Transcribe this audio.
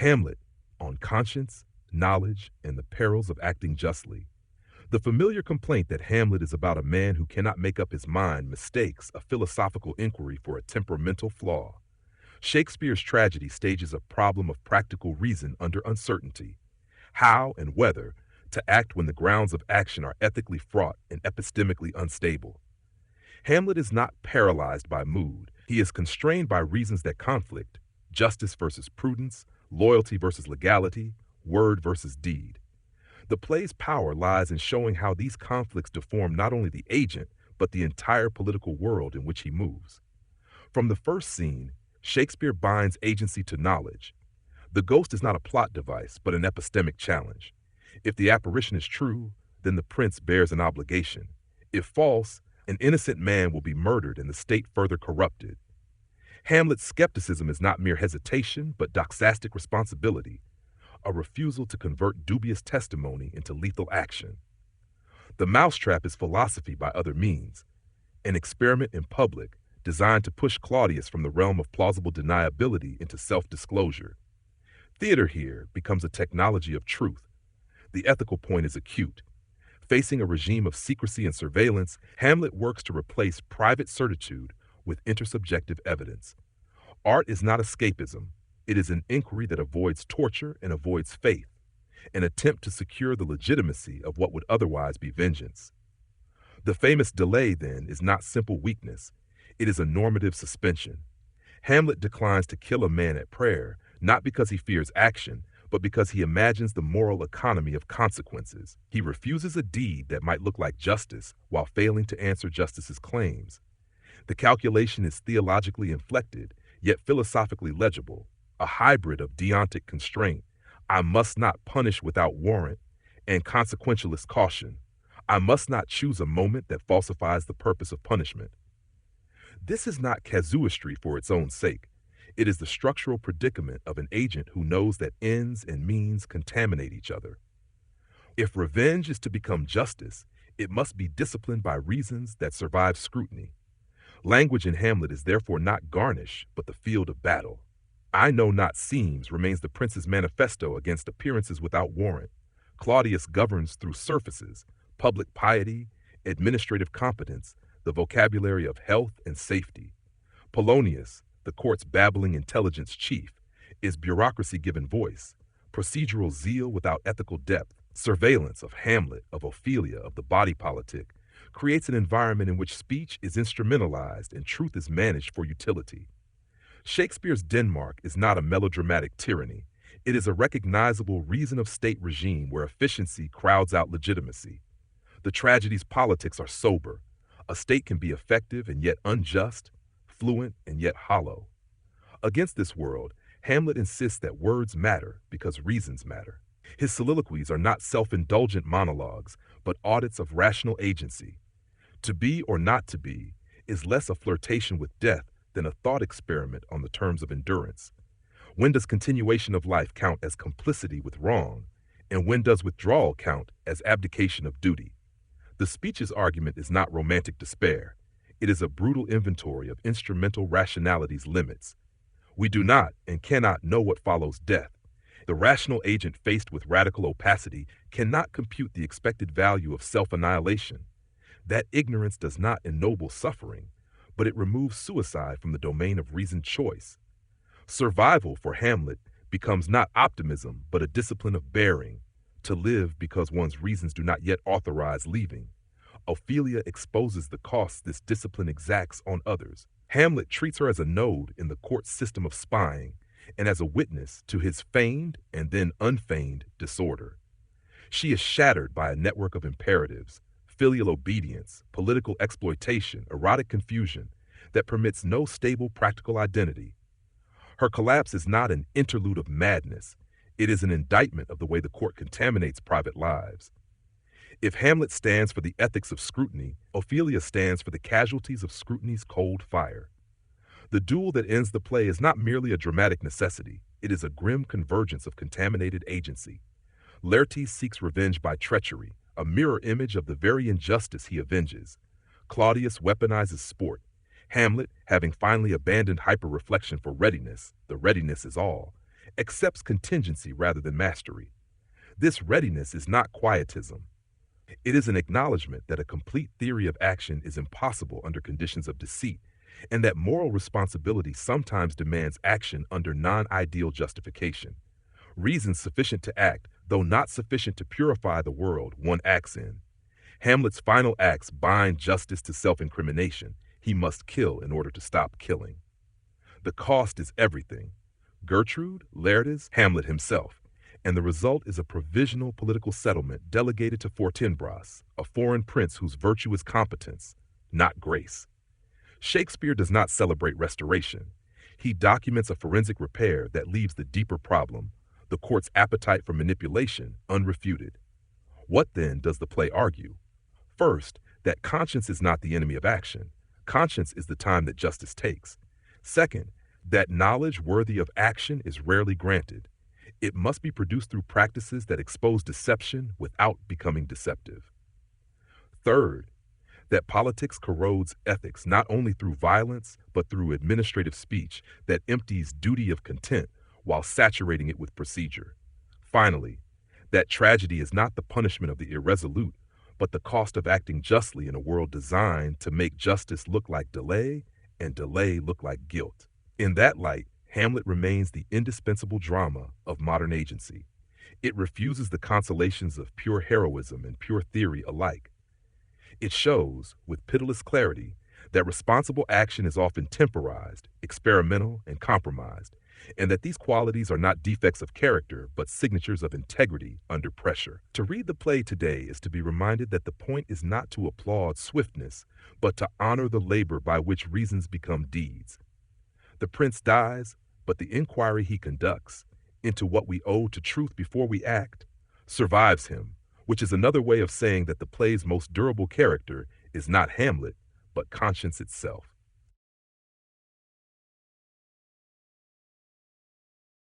Hamlet, on conscience, knowledge, and the perils of acting justly. The familiar complaint that Hamlet is about a man who cannot make up his mind mistakes a philosophical inquiry for a temperamental flaw. Shakespeare's tragedy stages a problem of practical reason under uncertainty. How and whether to act when the grounds of action are ethically fraught and epistemically unstable. Hamlet is not paralyzed by mood. He is constrained by reasons that conflict: justice versus prudence, loyalty versus legality, word versus deed. The play's power lies in showing how these conflicts deform not only the agent, but the entire political world in which he moves. From the first scene, Shakespeare binds agency to knowledge. The ghost is not a plot device, but an epistemic challenge. If the apparition is true, then the prince bears an obligation. If false, an innocent man will be murdered and the state further corrupted. Hamlet's skepticism is not mere hesitation, but doxastic responsibility, a refusal to convert dubious testimony into lethal action. The mousetrap is philosophy by other means, an experiment in public designed to push Claudius from the realm of plausible deniability into self-disclosure. Theater here becomes a technology of truth. The ethical point is acute. Facing a regime of secrecy and surveillance, Hamlet works to replace private certitude with intersubjective evidence. Art is not escapism. It is an inquiry that avoids torture and avoids faith, an attempt to secure the legitimacy of what would otherwise be vengeance. The famous delay, then, is not simple weakness. It is a normative suspension. Hamlet declines to kill a man at prayer, not because he fears action, but because he imagines the moral economy of consequences. He refuses a deed that might look like justice while failing to answer justice's claims. The calculation is theologically inflected, yet philosophically legible, a hybrid of deontic constraint, I must not punish without warrant, and consequentialist caution, I must not choose a moment that falsifies the purpose of punishment. This is not casuistry for its own sake. It is the structural predicament of an agent who knows that ends and means contaminate each other. If revenge is to become justice, it must be disciplined by reasons that survive scrutiny. Language in Hamlet is therefore not garnish, but the field of battle. I know not seems remains the prince's manifesto against appearances without warrant. Claudius governs through surfaces, public piety, administrative competence, the vocabulary of health and safety. Polonius, the court's babbling intelligence chief, is bureaucracy given voice, procedural zeal without ethical depth, surveillance of Hamlet, of Ophelia, of the body politic, creates an environment in which speech is instrumentalized and truth is managed for utility. Shakespeare's Denmark is not a melodramatic tyranny. It is a recognizable reason of state regime where efficiency crowds out legitimacy. The tragedy's politics are sober. A state can be effective and yet unjust, fluent and yet hollow. Against this world, Hamlet insists that words matter because reasons matter. His soliloquies are not self-indulgent monologues, but audits of rational agency. To be or not to be is less a flirtation with death than a thought experiment on the terms of endurance. When does continuation of life count as complicity with wrong, and when does withdrawal count as abdication of duty? The speech's argument is not romantic despair. It is a brutal inventory of instrumental rationality's limits. We do not and cannot know what follows death. The rational agent faced with radical opacity cannot compute the expected value of self-annihilation. That ignorance does not ennoble suffering, but it removes suicide from the domain of reasoned choice. Survival for Hamlet becomes not optimism, but a discipline of bearing, to live because one's reasons do not yet authorize leaving. Ophelia exposes the costs this discipline exacts on others. Hamlet treats her as a node in the court's system of spying and as a witness to his feigned and then unfeigned disorder. She is shattered by a network of imperatives, filial obedience, political exploitation, erotic confusion that permits no stable practical identity. Her collapse is not an interlude of madness. It is an indictment of the way the court contaminates private lives. If Hamlet stands for the ethics of scrutiny, Ophelia stands for the casualties of scrutiny's cold fire. The duel that ends the play is not merely a dramatic necessity. It is a grim convergence of contaminated agency. Laertes seeks revenge by treachery, a mirror image of the very injustice he avenges. Claudius weaponizes sport. Hamlet, having finally abandoned hyper-reflection for readiness, the readiness is all, accepts contingency rather than mastery. This readiness is not quietism. It is an acknowledgement that a complete theory of action is impossible under conditions of deceit, and that moral responsibility sometimes demands action under non-ideal justification. Reasons sufficient to act, though not sufficient to purify the world one acts in. Hamlet's final acts bind justice to self-incrimination. He must kill in order to stop killing. The cost is everything. Gertrude, Laertes, Hamlet himself, and the result is a provisional political settlement delegated to Fortinbras, a foreign prince whose virtue is competence, not grace. Shakespeare does not celebrate restoration. He documents a forensic repair that leaves the deeper problem, the court's appetite for manipulation, unrefuted. What then does the play argue? First, that conscience is not the enemy of action. Conscience is the time that justice takes. Second, that knowledge worthy of action is rarely granted. It must be produced through practices that expose deception without becoming deceptive. Third, that politics corrodes ethics not only through violence, but through administrative speech that empties duty of content while saturating it with procedure. Finally, that tragedy is not the punishment of the irresolute, but the cost of acting justly in a world designed to make justice look like delay and delay look like guilt. In that light, Hamlet remains the indispensable drama of modern agency. It refuses the consolations of pure heroism and pure theory alike. It shows, with pitiless clarity, that responsible action is often temporized, experimental, and compromised, and that these qualities are not defects of character, but signatures of integrity under pressure. To read the play today is to be reminded that the point is not to applaud swiftness, but to honor the labor by which reasons become deeds. The prince dies, but the inquiry he conducts into what we owe to truth before we act survives him, which is another way of saying that the play's most durable character is not Hamlet, but conscience itself.